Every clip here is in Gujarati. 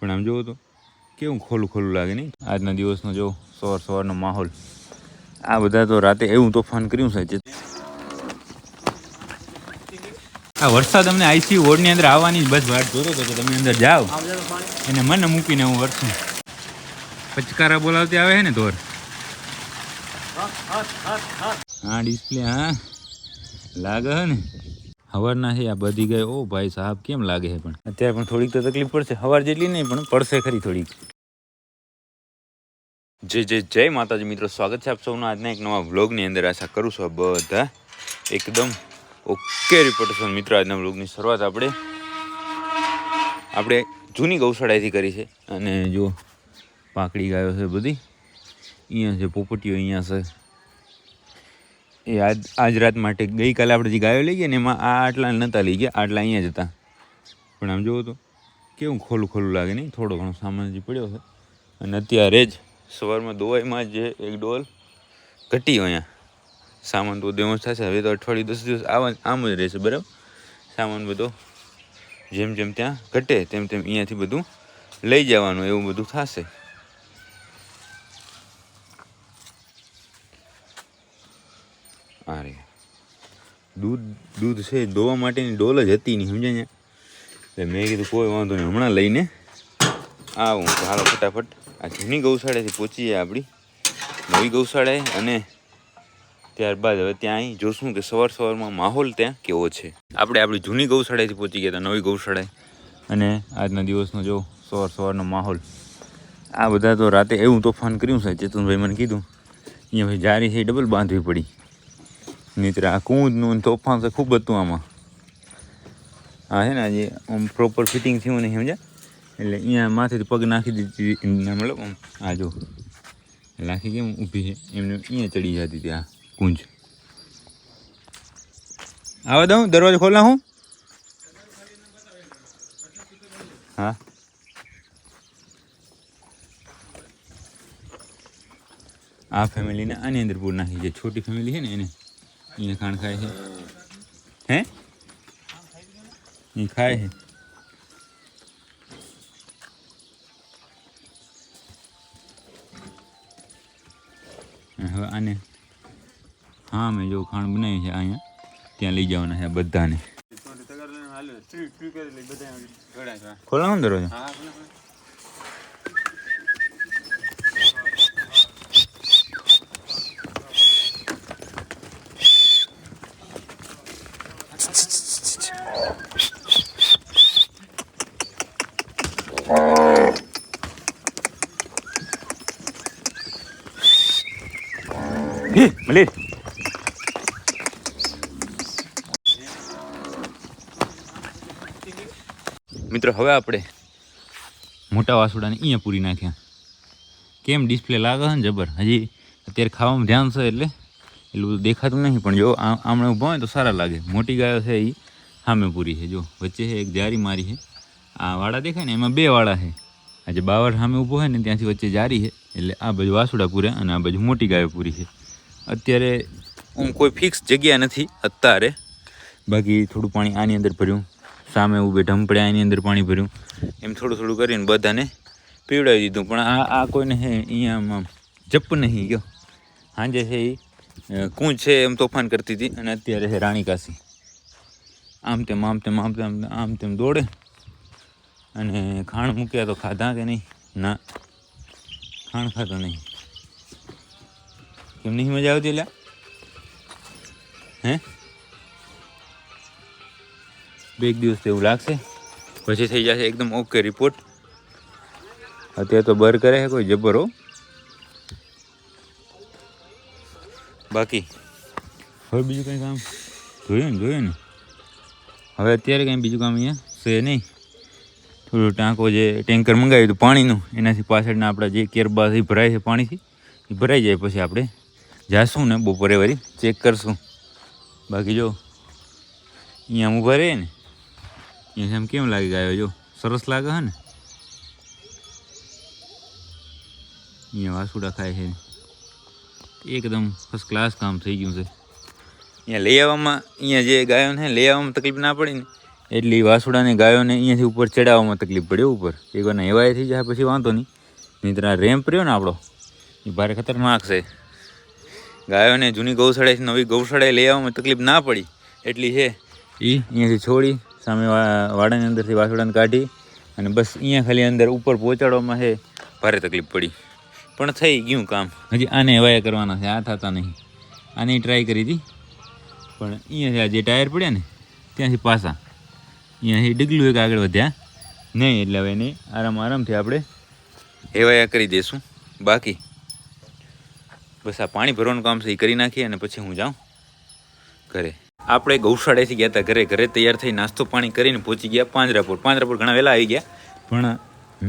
પણ આમ જોવો તો કેવું ખોલું ખોલું લાગે નહીં આજના દિવસનો જો સવારનો માહોલ. આ બધા તો રાતે એવું તોફાન કર્યું છે. આ વરસાદ અમને આઈસી વોર્ડની અંદર આવવાની જ બસ વાટ જોતો હતો કે તમે અંદર જાઓ અને મને મૂકીને હું વરસું. પચકારા બોલાવતી આવે છે ને તોર. હા ડિસ્પ્લે હા લાગે છે ને હવારના છે આ બધી ગઈ. ઓ ભાઈ સાહેબ કેમ લાગે છે પણ અત્યારે પણ થોડીક તો તકલીફ પડશે. હવાર જેટલી નહીં પણ પડશે ખરી થોડીક. જય માતાજી મિત્રો, સ્વાગત છે આપ સૌના આજના એક નવા વ્લોગની અંદર. આશા કરું છું બધા એકદમ ઓકે રિપોર્ટ છો. મિત્રો આજના વ્લોગની શરૂઆત આપણે જૂની ગૌશાળાથી કરી છે. અને જો પાકડી ગાયો છે બધી અહીંયા છે, પોપટીઓ અહીંયા છે. એ આજ રાત માટે ગઈકાલે આપણે જે ગાયો લઈ ગયા ને એમાં આટલા નહોતા લઈ ગયા, આટલા અહીંયા જ હતા. પણ આમ જોવો તો કેવું ખોલું ખોલું લાગે નહીં. થોડો ઘણો સામાન જે પડ્યો છે. અને અત્યારે જ સવારમાં દવાઈમાં જ એક ડોલ ઘટી અહીંયા સામાન તો દેવો થશે. હવે તો અઠવાડિયું 10 દિવસ આમ જ રહેશે બરાબર. સામાન બધો જેમ જેમ ત્યાં ઘટે તેમ તેમ અહીંયાથી બધું લઈ જવાનું એવું બધું થશે. અરે દૂધ છે દોવા માટેની ડોલ જ હતી નહીં સમજાય. એટલે મેં કીધું કોઈ વાંધો નહીં, હમણાં લઈને આવું. તો હાલો ફટાફટ આ જૂની ગૌશાળાથી પહોંચીએ આપણી નવી ગૌશાળાએ. અને ત્યારબાદ હવે ત્યાં અહીં જોશું કે સવારમાં માહોલ ત્યાં કેવો છે. આપણે આપણી જૂની ગૌશાળાથી પહોંચી ગયા હતા નવી ગૌશાળાએ. અને આજના દિવસનો જો સવારનો માહોલ. આ બધા તો રાતે એવું તોફાન કર્યું છે. ચેતનભાઈ મને કીધું અહીંયા ભાઈ જારી છે ડબલ બાંધવી પડી. નહીંતર આ કૂંદનું તોફાન છે ખૂબ હતું આમાં. હા છે ને આજે આમ પ્રોપર ફિટિંગ થયું નહીં સમજ્યા. એટલે અહીંયા માથેથી પગ નાખી દીધી મતલબ આમ આ જો લાખી કેમ ઊભી છે એમને અહીંયા ચડી જતી હતી આ કુંજ. આવા દઉં દરવાજો ખોલા હું. હા આ ફેમિલીને આની અંદર પૂર નાખી છે. છોટી ફેમિલી છે ને એને અહીંયા ખાણ ખાય છે. હે એ ખાય છે. હવે આને હા મેં જો ખાણ બનાવી છે અહીંયા ત્યાં લઈ જવાના છે બધાને. ખોલાવો ને દરવાજો. મલિર મિત્રો હવે આપણે મોટા વાસુડાને અહીંયા પૂરી નાખ્યા. કેમ ડિસ્પ્લે લાગે છે ને જબર. હજી અત્યારે ખાવામાં ધ્યાન છે એટલે એટલું બધું દેખાતું નહીં. પણ જો આમણે ઊભા હોય તો સારા લાગે. મોટી ગાયો છે એ સામે પૂરી છે. જો વચ્ચે છે એક જારી મારી છે. આ વાડા દેખાય ને એમાં 2 વાડા છે. આ જે બાવર સામે ઊભો હોય ને ત્યાંથી વચ્ચે જારી છે. એટલે આ બાજુ વાસુડા પૂર્યા અને આ બાજુ મોટી ગાયો પૂરી છે. અત્યારે કોઈ ફિક્સ જગ્યા નથી અત્યારે. બાકી થોડું પાણી આની અંદર ભર્યું, સામે ઊભે ઢંપડ્યા એની અંદર પાણી ભર્યું, એમ થોડું થોડું કરીને બધાને પીવડાવી દીધું. પણ આ કોઈને છે અહીંયા જપ નહીં ગયો. સાંજે છે એ કૂંજ છે એમ તોફાન કરતી હતી. અને અત્યારે છે રાણી કાશી આમ તેમ દોડે. અને ખાણ મૂક્યા તો ખાધા કે નહીં? ના ખાણ ખાતો નહીં. કેમ નહીં મજા આવતી? એટલે હે 2 દિવસ તો એવું લાગશે, પછી થઈ જશે એકદમ ઓકે રિપોર્ટ. અત્યારે તો બર કરે છે કોઈ જબર હો. બાકી હવે બીજું કંઈ કામ જોયું ને હવે અત્યારે કંઈ બીજું કામ અહીંયા છે નહીં. થોડું ટાંકો જે ટેન્કર મંગાવ્યું હતું પાણીનું એનાથી પાછળના આપણા જે કેરબાથી ભરાય છે પાણીથી એ ભરાઈ જાય. પછી આપણે જાશું ને બપોરે વળી ચેક કરશું. બાકી જો અહીંયા ઊભા રહીએ ને અહીંયા આમ કેમ લાગી ગયો? જો સરસ લાગે છે ને. અહીંયા વાસુડા ખાય છે એકદમ ફર્સ્ટ ક્લાસ કામ થઈ ગયું છે. અહીંયા લઈ આવવામાં અહીંયા જે ગાયો છે લઈ આવવામાં તકલીફ ના પડી ને એટલી વાસુડાને ગાયોને અહીંયાથી ઉપર ચડાવવામાં તકલીફ પડે ઉપર એકવાર એવાય થઈ જાય પછી વાંધો નહીં. નહીં તો આ રેમ્પ રહ્યો ને આપણો એ ભારે ખતરનાક છે. ગાયોને જૂની ગૌશાળાથી નવી ગૌશાળાએ લઈ આવવામાં તકલીફ ના પડી એટલી છે. એ અહીંયાથી છોડી સામે વાડાની અંદરથી વાસુડાને કાઢી અને બસ અહીંયા ખાલી અંદર ઉપર પહોંચાડવામાં છે ભારે તકલીફ પડી. પણ થઈ ગયું કામ. હજી આને એવાય કરવાના છે, આ થતા નહીં. આને ટ્રાય કરી હતી પણ અહીંયાથી આ જે ટાયર પડ્યા ને ત્યાંથી પાછા અહીંયાથી ડગલું એક આગળ વધ્યા નહીં. એટલે હવે એને આરામથી આપણે હેવાયા કરી દઈશું. બાકી બસ આ પાણી ભરવાનું કામ છે એ કરી નાખીએ અને પછી હું જાઉં ઘરે. આપણે ગૌશાળાએથી ગયા હતા ઘરે તૈયાર થઈ નાસ્તો પાણી કરીને પહોંચી ગયા પાંજરાપોર ઘણા વહેલા આવી ગયા. પણ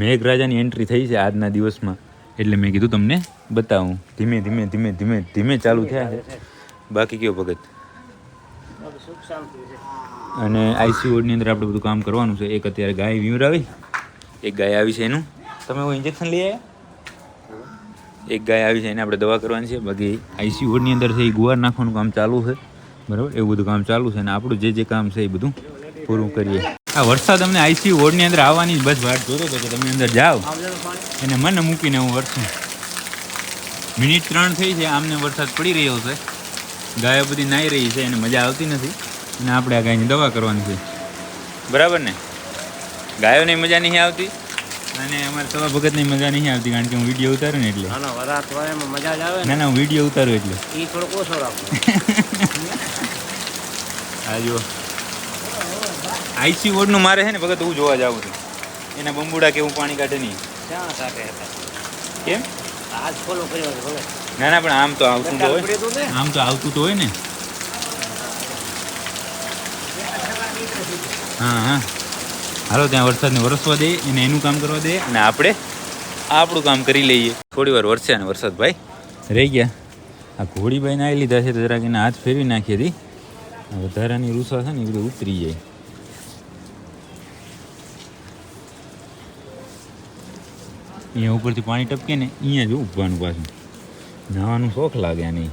મેઘરાજાની એન્ટ્રી થઈ છે આજના દિવસમાં એટલે મેં કીધું તમને બતાવું. ધીમે ધીમે ધીમે ધીમે ધીમે ચાલુ થયા છે. બાકી કયો ભગત? અને આઈસી વોર્ડની અંદર આપણે બધું કામ કરવાનું છે. એક અત્યારે ગાય વીવરાવી, એક ગાય આવી છે એનું તમે ઇન્જેક્શન લઈ આવ્યા, એક ગાય આવી છે એને આપણે દવા કરવાની છે. બાકી આઈસી વોર્ડની અંદર છે એ ગુવાર નાખવાનું કામ ચાલુ છે, બરાબર? એવું બધું કામ ચાલુ છે અને આપણું જે કામ છે એ બધું પૂરું કરીએ. આ વરસાદ અમને આઈસી વોર્ડની અંદર આવવાની બસ વાટ જોતો હતો કે તમે અંદર જાઓ અને મને મૂકીને હું વરસું. મિનિટ 3 થઈ છે, આમને વરસાદ પડી રહ્યો છે, ગાયો બધી નાહી રહી છે અને મજા આવતી નથી અને આપણે આ ગાયની દવા કરવાની છે, બરાબર ને? ગાયોને મજા નહીં આવતી અને અમારે સવા ભગતની મજા નહીં આવતી કારણ કે હું વિડીયો ઉતારું ને એટલે. ના હું વિડીયો ઉતારું એટલે આ જો આઈસી વોર્ડનું મારે છે ને ભગત હું જોવા જાઉં છું. એના બંબુડા કેવું પાણી કાઢે નહીં કેમ? ના પણ આમ તો આવતું તો હોય, આમ તો આવતું તો હોય ને. હા હાલો ત્યાં વરસાદને વરસવા દે એને એનું કામ કરવા દે અને આપણે આપણું કામ કરી લઈએ. થોડી વાર વરસે અને વરસાદ ભાઈ રહી ગયા. આ ઘોડીભાઈને આવી લીધા છે તો જરાક એને હાથ ફેરવી નાખી હતી. વધારાની રૂસા છે ને એ બધું ઉતરી જાય. અહીંયા ઉપરથી પાણી ટપકે ને અહીંયા જ ઉભવાનું પાછું નાવાનું શોખ લાગે આને.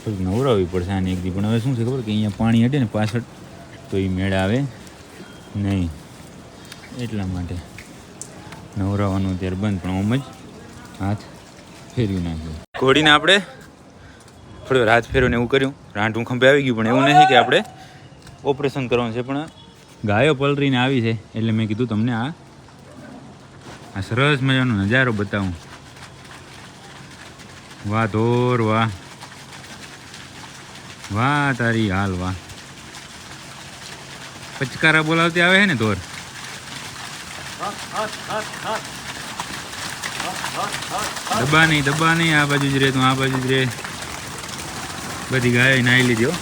થોડુંક નવરાવવી પડશે આને એક દી. પણ હવે શું છે ખબર કે અહીંયા પાણી હટે ને પાછળ તો એ મેળ આવે નહીં, એટલા માટે નવરાવાનું અત્યારે બંધ. પણ આમ જ હાથ ફેરવી નાખ્યો. ઘોડીને આપણે થોડી વાર હાથ ફેરવીને એવું કર્યું. રાંઢું ખંભે આવી ગયું પણ એવું નથી કે આપણે ઓપરેશન કરવાનું છે. પણ ગાયો પલરીને આવી છે એટલે મેં કીધું તમને આ સરસ મજાનો નજારો બતાવું. વાહ ધોર વાહ, વાહ તારી હાલ વાહ. પચકારા બોલાવતી આવે છે ને ધોર. દબા નહીં આ બાજુ જ રે, તું આ બાજુ જ રે. બધી ગાયો નાહી લીધી હો.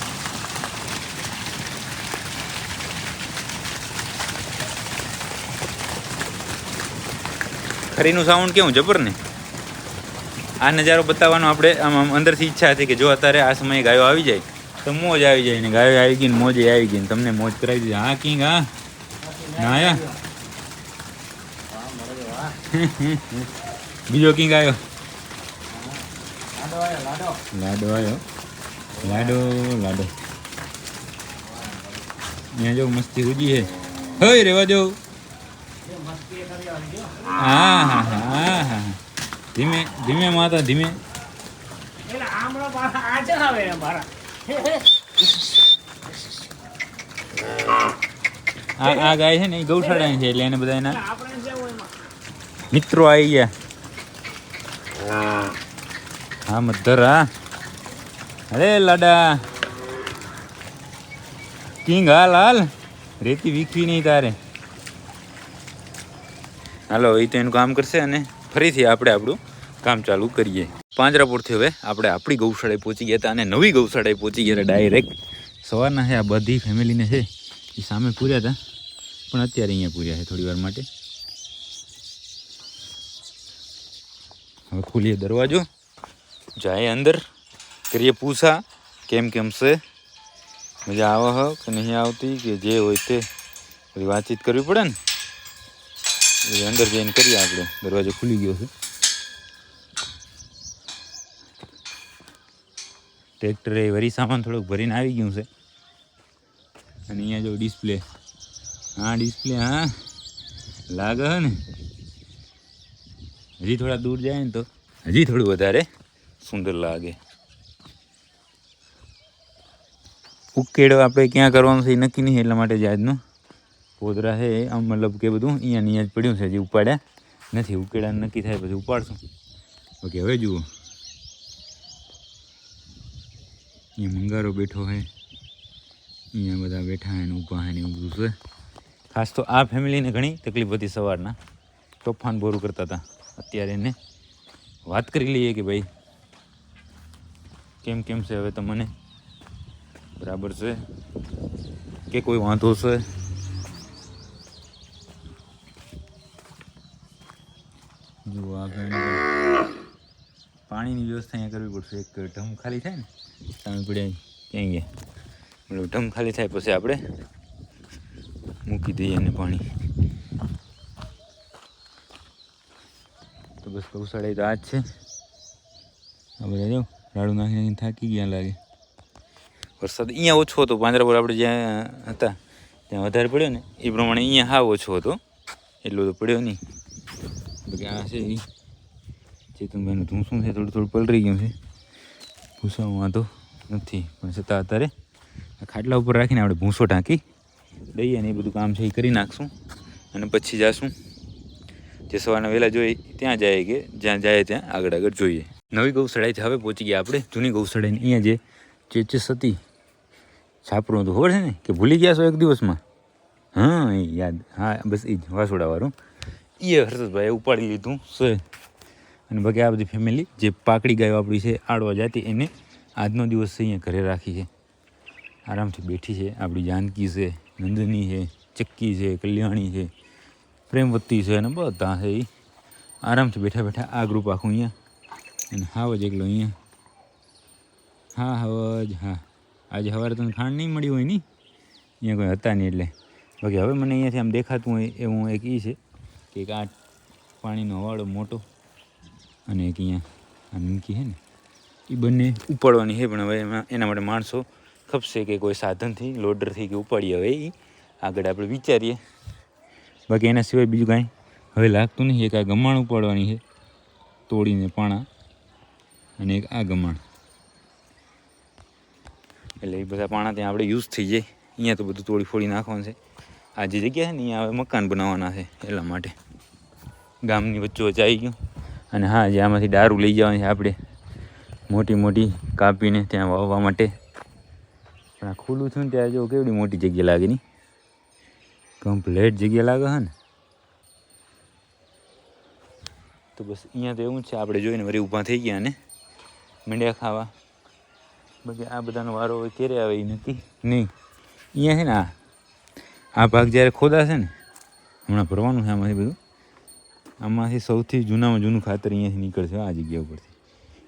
ખરીનું સાઉન્ડ કેવું જબર ને. આ નજારો બતાવવાનો આપણે આમ અંદરથી ઈચ્છા હતી કે જો અત્યારે આ સમયે ગાયો આવી જાય તો મોજ આવી જાય ને. ગાયો આવી ગઈ ને મોજ આવી ગઈ ને તમને મોજ કરાવી દીધી. હા કિંગ હા આયા બીજો કિંગ આવ્યો. લાડો આવ્યો, લાડો અહીંયા જો મસ્તી ઉજી છે. હોય રેવા દો. હા ધીમે ધીમે માતા ધીમે. આ ગાય છે ને એ ગૌશાળાની છે એટલે એને બધા એના મિત્રો આવી ગયા. હા મધર હા. અરે લાડા કિંગ હાલ રેતી વીખવી નહીં તારે. હાલો એ તો એનું કામ કરશે અને ફરીથી આપણે આપણું કામ ચાલુ કરીએ. પાંજરાપોરથી હવે આપણે આપણી ગૌશાળાએ પહોંચી ગયા હતા અને નવી ગૌશાળાએ પહોંચી ગયા હતા ડાયરેક્ટ. સવારના છે આ બધી ફેમિલીને છે એ સામે પૂર્યા હતા પણ અત્યારે અહીંયા પૂર્યા છે થોડી વાર માટે. હવે ખોલીએ દરવાજો, જાય અંદર, કરીએ પૂછા કેમ છે, મજા આવે હ કે નહીં આવતી કે જે હોય તે બધી વાતચીત કરવી પડે ને. અંદર જઈને કરીએ આપણે. દરવાજો ખુલી ગયો છે. ટ્રેક્ટરે વરી સામાન થોડુંક ભરીને આવી ગયું છે અને અહીંયા જો ડિસ્પ્લે, હા ડિસ્પ્લે, હા લાગે ને. હજી થોડા દૂર જાય ને તો હજી થોડું વધારે સુંદર લાગે. ઉકેડો આપણે ક્યાં કરવાનું છે એ નક્કી નહીં, એટલા માટે જ આજનો પોદરા છે આમ મતલબ કે બધું અહીંયા જ પડ્યું છે, હજી ઉપાડ્યા નથી. ઉકેડા નક્કી થાય પછી ઉપાડશું. ઓકે હવે જુઓ અહીંયા મંગારો બેઠો છે, અહીંયા બધા બેઠા હે ને ઊભા હે ને એવું બધું છે. ખાસ તો આ ફેમિલીને ઘણી તકલીફ હતી સવારના, તોફાન બોરું કરતા હતા. અત્યારે એને વાત કરી લઈએ કે ભાઈ કેમ કેમ છે હવે તમને, બરાબર છે કે કોઈ વાંધો છે. જુઓ આ પાણીની વ્યવસ્થા અહીંયા કરવી પડશે. એક ઢમ ખાલી થાય ને સામે પડ્યા ક્યાં ગયા, મતલબ ઢમ ખાલી થાય પછી આપણે મૂકી દઈએ અને પાણી. તો બસ ગૌશાળા તો આ જ છે. આ બધા જો રાડું નાખી નાખીને થાકી ગયા લાગે. વરસાદ અહીંયા ઓછો હતો, પાંજરાપુર આપણે જ્યાં હતા ત્યાં વધારે પડ્યો ને એ પ્રમાણે અહીંયા હાવ ઓછો હતો, એટલો તો પડ્યો નહીં. બાકી આ છે એ ચેતનભાઈનું ધૂંસું છે, થોડું થોડું પલરી ગયું છે. ભૂસામાં વાંધો નથી, પણ છતાં અત્યારે ખાટલા ઉપર રાખીને આપણે ભૂસો ઢાંકી દઈએ ને એ બધું કામ છે એ કરી નાખશું. અને પછી જાશું જે સવારના વહેલા જોઈએ ત્યાં જાય કે જ્યાં જાય ત્યાં આગળ આગળ જોઈએ. નવી ગૌશાળાથી હવે પહોંચી ગયા આપણે જૂની ગૌશાળાની. અહીંયા જે ચેચસ હતી છાપરું હતું, ખબર છે ને કે ભૂલી ગયા છો એક દિવસમાં? હા એ યાદ, હા બસ એ જ વાસોડાવાળું. એ હર્ષદભાઈએ ઉપાડી લીધું છે. અને બાકી આ બધી ફેમિલી જે પાકડી ગાયો આપણી છે આડવા જાતી, એને આજનો દિવસ છે અહીંયા ઘરે રાખી છે, આરામથી બેઠી છે. આપણી જાનકી છે, નંદની છે, ચક્કી છે, કલ્યાણી છે, પ્રેમવતી છે, અને બધા છે એ આરામથી બેઠા બેઠા આ ગ્રુપ આખું અહીંયા. અને હાવ જ એકલો અહીંયા. હા હાવ જ, હા આજે સવારે તમને ખાંડ નહીં મળી હોય ને, અહીંયા કોઈ હતા નહીં એટલે. બાકી હવે મને અહીંયાથી આમ દેખાતું હોય એવું એક એ છે કે એક આ પાણીનો હવાડો મોટો અને એક અહીંયા આ નનકી છે ને એ બંને ઉપાડવાની છે. પણ હવે એના માટે માણસો ખપશે કે કોઈ સાધનથી લોડરથી કે ઉપાડીએ, હવે એ આગળ આપણે વિચારીએ. બાકી એના સિવાય બીજું કાંઈ હવે લાગતું નહીં. એક આ ગમાણ ઉપાડવાની છે તોડીને પાણા, અને એક આ ગમાણ, એટલે એ બધા પાણા ત્યાં આપણે યુઝ થઈ જાય. અહીંયા તો બધું તોડી ફોડી નાખવાનું છે. આ જે જગ્યા છે ને અહીંયા હવે મકાન બનાવવાના છે, એટલા માટે ગામની વચ્ચે વચ્ચે આવી ગયું. અને હા જે આમાંથી દારૂ લઈ જવાની છે આપણે મોટી મોટી કાપીને ત્યાં વાવવા માટે. પણ આ ખુલ્લું થયું ને ત્યારે જો કેવડી મોટી જગ્યા લાગે નહીં, કમ્પ્લેટ જગ્યા લાગે છે ને. તો બસ અહીંયા તો એવું જ છે, આપણે જોઈને વળી ઊભા થઈ ગયા અને મીંડ્યા ખાવા. બાકી આ બધાનો વારો હવે ક્યારે આવે એ નથી નહીં. અહીંયા છે ને આ ભાગ જ્યારે ખોદાશે ને, હમણાં ભરવાનું છે આમાંથી બધું, આમાંથી સૌથી જૂનામાં જૂનું ખાતર અહીંયાથી નીકળશે આ જગ્યા ઉપરથી.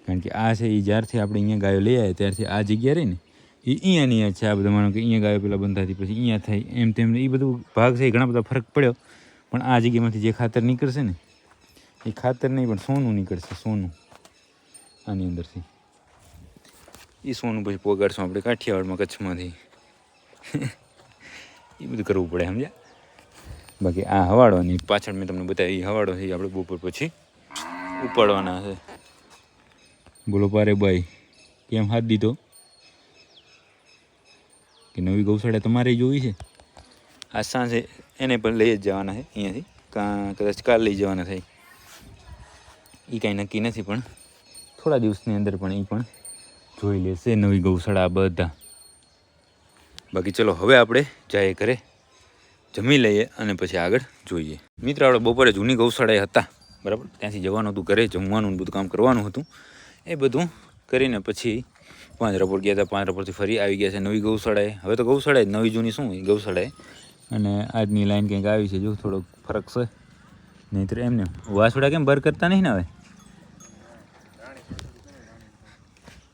કારણ કે આ છે એ જ્યારથી આપણે અહીંયા ગાયો લઈ આવ્યા ત્યારથી આ જગ્યા રહી ને એ અહીંયાની યાદ છે. આ બધા માનો કે અહીંયા ગાયો પેલા બંધાતી પછી અહીંયા થાય એમ તેમ એ બધું ભાગ છે, ઘણા બધા ફરક પડ્યો. પણ આ જગ્યામાંથી જે ખાતર નીકળશે ને એ ખાતર નહીં પણ સોનું નીકળશે, સોનું આની અંદરથી. એ સોનું પછી પોગાડશું આપણે કાઠિયાવાડમાં કચ્છમાંથી. એ બધું કરવું પડે સમજ્યા. બાકી આ હવાડવાની પાછળ મેં તમને બતાવી હવાડો છે આપણે બપોર પછી ઉપાડવાના છે. બોલો પારેભાઈ કેમ હાથ દીધો કે નવી ગૌશાળા તમારે જોવી છે? આ સાંજે એને પણ લઈ જ જવાના છે અહીંયાથી, કદાચ કાલ લઈ જવાના થાય એ કાંઈ નક્કી નથી. પણ થોડા દિવસની અંદર પણ એ પણ જોઈ લેશે નવી ગૌશાળા બધા. બાકી ચલો હવે આપણે જઈએ ઘરે, જમી લઈએ અને પછી આગળ જોઈએ. મિત્ર આપણે બપોરે જૂની ગૌશાળાએ હતા બરાબર, ત્યાંથી જવાનું હતું ઘરે, જમવાનું બધું કામ કરવાનું હતું. એ બધું કરીને પછી પાંજરાપોળ ગયા હતા, પાંજરાપોળથી ફરી આવી ગયા છે નવી ગૌશાળાએ. હવે તો ગૌશાળાએ જ નવી જૂની શું ગૌશાળાએ. અને આજની લાઈન કંઈક આવી છે, જો થોડોક ફરક છે. નહીંતર એમને વાસુડા કેમ બર કરતા નહીં ને હવે,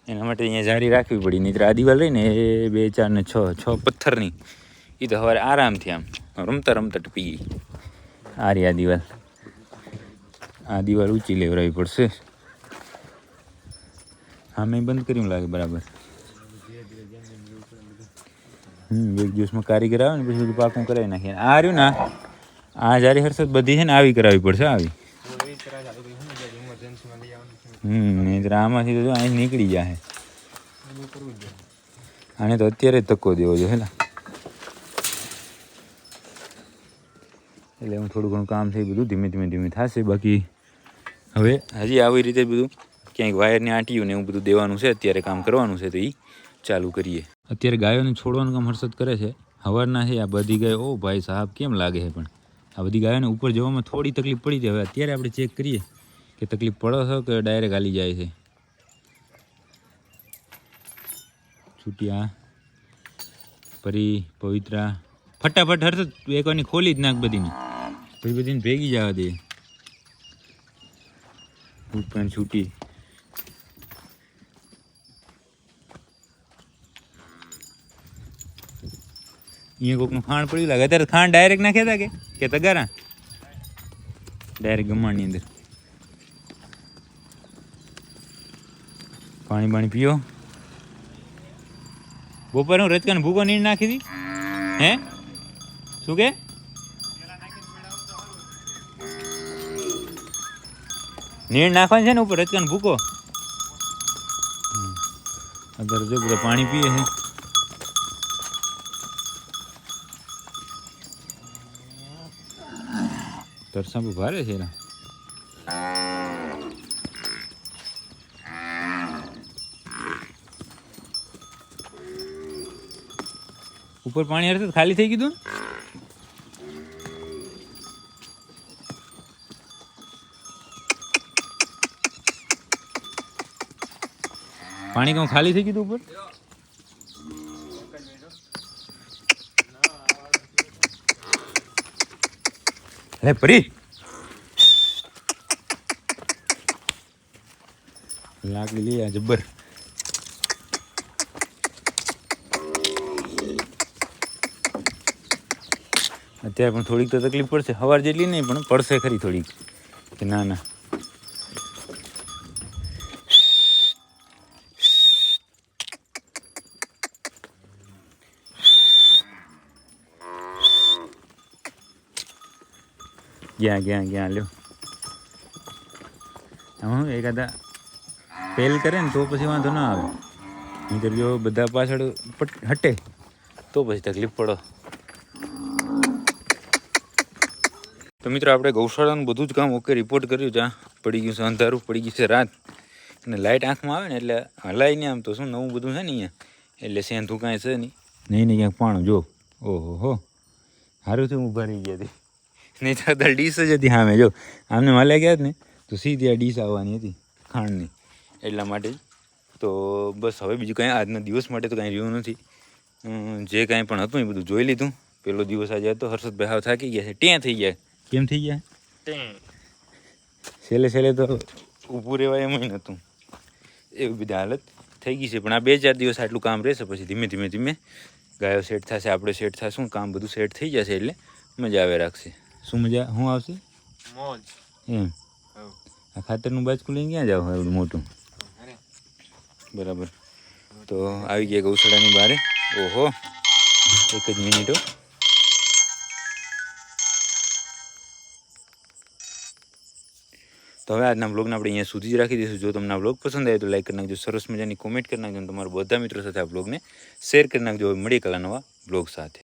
એના માટે અહીંયા જાળી રાખવી પડી. નહીંતર આ દિવાલ રહીને એ 2 4 ને 6 પથ્થરની એ તો સવારે આરામથી આમ રમતા રમતા ટપી ગઈ. આ રહી આ દિવાલ ઊંચી લેવડાવવી પડશે. હા મેં બંધ કર્યું લાગે બરાબર. એક દિવસમાં કારીગર આવે ને પછી બધું પાકું કરાવી નાખીએ. આ રહ્યું ને આ જ્યારે હર્ષદ બધી છે ને આવી કરાવવી પડશે આવી. નહીં આમાંથી તો અહીં નીકળી જાય. આને તો અત્યારે જ ધક્કો દેવો જોઈએ હેલા. એટલે હું થોડું ઘણું કામ થઈ બધું ધીમે ધીમે થશે. બાકી હવે હજી આવી રીતે બધું ક્યાંક વાયરની આંટીયું ને એવું બધું દેવાનું છે. અત્યારે કામ કરવાનું છે તો એ ચાલુ કરીએ. અત્યારે ગાયોને છોડવાનું કામ હર્ષદ કરે છે. સવારના છે આ બધી ગાયો. ઓ ભાઈ સાહેબ કેમ લાગે છે પણ આ બધી ગાયોને ઉપર જવામાં થોડી તકલીફ પડી છે. હવે અત્યારે આપણે ચેક કરીએ કે તકલીફ પડે છે કે ડાયરેક્ટ હાલી જાય છે. છૂટિયા પરી પવિત્રા ફટાફટ હર્ષદ એકવાની ખોલી જ નાખ બધીને પછી બધીને ભેગી જવા દે. પણ છૂટી અહીંયા કોકનું ખાંડ પડ્યું લાગે. અત્યારે ખાંડ ડાયરેક્ટ નાખ્યા હતા કે તગારા ડાયરેક્ટ ગમાણની અંદર. પાણી પીઓ. બપોર હું રચકાને ભૂકો નીર નાખી હતી હે શું કે નીર નાખવાનું છે ને ઉપર રચકાને ભૂકો. અત્યારે જો બધા પાણી પીએ છે. તરસા બહુ ભારે છે એના. ઉપર પાણી હશે ખાલી થઈ ગયું. પાણી કહું ખાલી થઈ ગયું ઉપર. અરે પરી લાકડી લઈ આ જબ્બર. અત્યારે પણ થોડીક તો તકલીફ પડશે. સવાર જેટલી નહીં પણ પડશે ખરી થોડીક કે ના ના. ગયા લ્યો. આમાં એકાદા પહેલ કરે ને તો પછી વાંધો ના આવે. નહીંતર જો બધા પાછળ હટે તો પછી તકલીફ પડો. તો મિત્રો આપણે ગૌશાળાનું બધું જ કામ ઓકે રિપોર્ટ કર્યું. જ્યાં પડી ગયું છે અંધારું, પડી ગઈ છે રાત અને લાઇટ આંખમાં આવે ને એટલે હલાય નહીં. આમ તો શું નવું બધું છે ને અહીંયા એટલે સેંધું કાંઈ છે નહીં ક્યાંક પાણું જો. ઓહો હો સારું થયું ઊભા રહી ગયા હતી. નહીં તો અત્યારે ડીશ જ હતી સામે. જો આમને માલ્યા ગયા જ ને તો સીધી આ ડીશ આવવાની હતી ખાંડની. એટલા માટે જ તો બસ હવે બીજું કાંઈ આજના દિવસ માટે તો કાંઈ રહ્યું નથી. જે કાંઈ પણ હતું એ બધું જોઈ લીધું. પહેલો દિવસ આજે હતો. હર્ષદભાઈ હાવ થાકી ગયા છે. ત્યાં થઈ ગયા. કેમ થઈ ગયા? છેલ્લે તો ઊભું રહેવાય એમ નહોતું. એવી બધી હાલત થઈ ગઈ છે. પણ આ 2-4 દિવસ આટલું કામ રહેશે. પછી ધીમે ગાયો સેટ થશે, આપણે સેટ થશું, કામ બધું સેટ થઈ જશે એટલે મજા આવે રાખશે. શું મજા શું આવશે? મોજ એમ. આ ખાતરનું બાજકું લઈને ક્યાં જાવ એવડું મોટું? બરાબર. તો આવી ગયા ગૌશાળાની બહાર. ઓહો એક જ મિનિટો. તો હવે આજના બ્લોગને આપણે અહીંયા સુધી જ રાખી દઈશું. જો તમને આ બ્લોગ પસંદ આવે તો લાઈક કરી નાખજો, સરસ મજાની કોમેન્ટ કરી નાખજો અને તમારા બધા મિત્રો સાથે આ બ્લોગને શેર કરી નાખજો. મળીએ કાલે નવા બ્લોગ સાથે.